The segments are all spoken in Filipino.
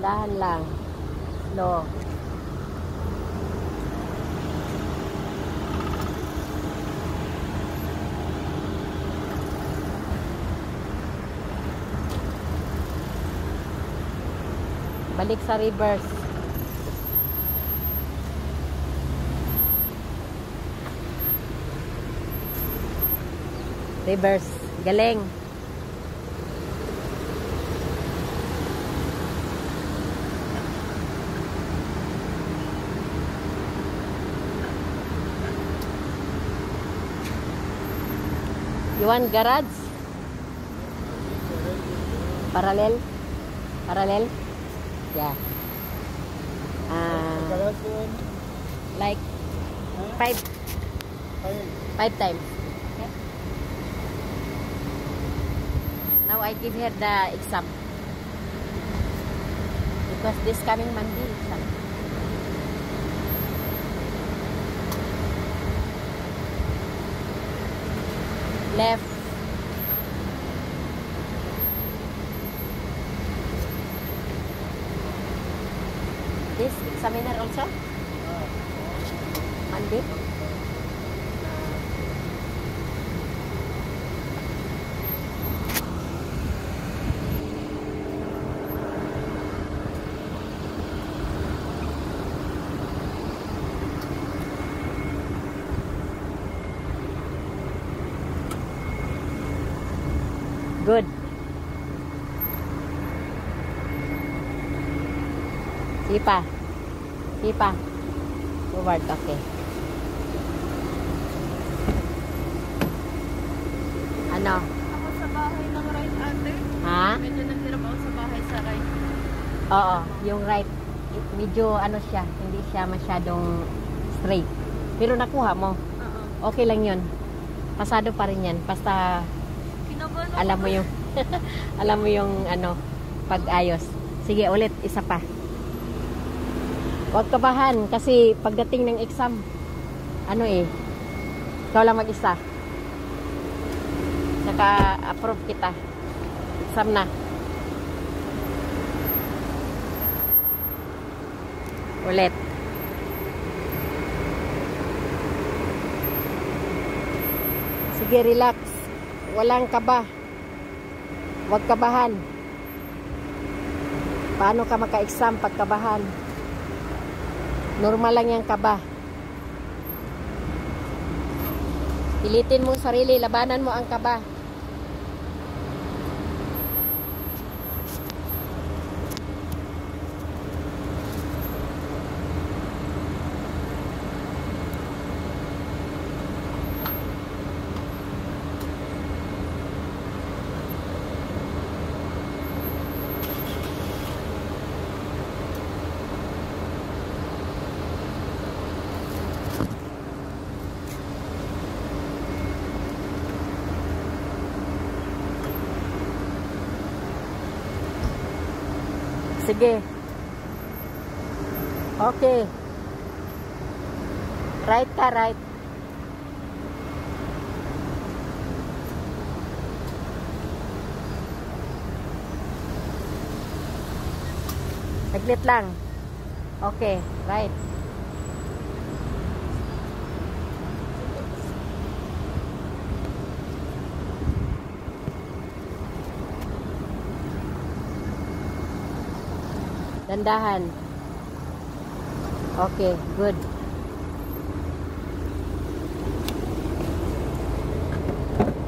Dahan lang. Slow. Balik sa reverse. Reverse. Galing. You want garage? Parallel? Parallel? Yeah. Like 5 times. Okay. Now I give her the exam. Because this coming Monday exam. Left. This examiner also? Monday? Good. Sipa. Sipa. Forward. Okay. Ano? Ako sa bahay ng right ate. Ha? Medyo naghirap ako sa bahay sa right. Oo. Yung right. Medyo ano siya. Hindi siya masyadong straight. Pero nakuha mo. Okay lang yun. Pasado pa rin yan. Basta alam mo yung alam mo yung ano pag-ayos. Sige ulit, isa pa. Huwag kabahan kasi pagdating ng exam ano ikaw lang mag-isa. Naka-approve kita. Exam na. Ulit. Sige, relax. Walang kaba. Huwag kabahan. Paano ka maka-exam pag kabahan? Normal lang yung kaba. Pilitin mo sarili, labanan mo ang kaba. Sige. Okay. Right ka, right. Saglit lang. Okay, right. Dandahan. Okay, good.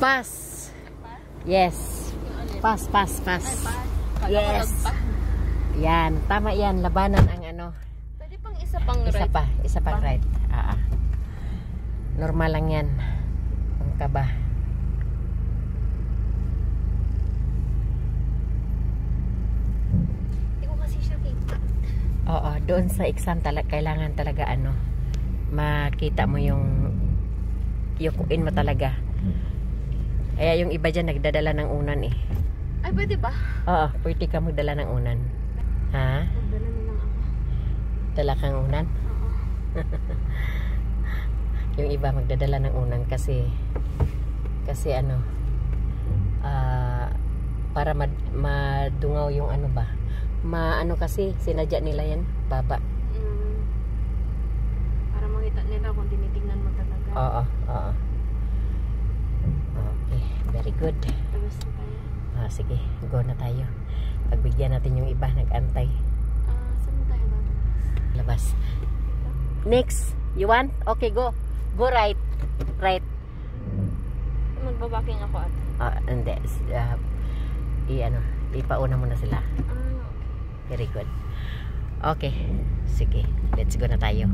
Pass. Yes. Pass, pass, pass. Yes. Yan, tama yan. Labanan ang ano. Pwede pang isa pang right. Isa pang right. Normal lang yan. Ang kaba. Oo, doon sa exam kailangan talaga ano, makita mo yung yukuin mo talaga. Kaya yung iba dyan nagdadala ng unan eh. Ay, pwede ba? Oo, pwede ka magdala ng unan. Ha? Magdala na lang ako. Dala kang unan? Oo. Yung iba magdadala ng unan kasi ano, para madungaw yung ano ba, Maano kasi, sinadya nila yan. Baba. Para makita nila kung tinitingnan mo talaga. Oo, oo. Okay, very good. Labas na tayo. Sige, go na tayo. Pagbigyan natin yung iba, nag-antay. Saan tayo ba? Labas. Next, you want? Okay, go. Go right. Right. Magbabaking ako ate. Hindi. Ipauna mo na sila. Okay. Very good. Okay. Sige, let's go na tayo.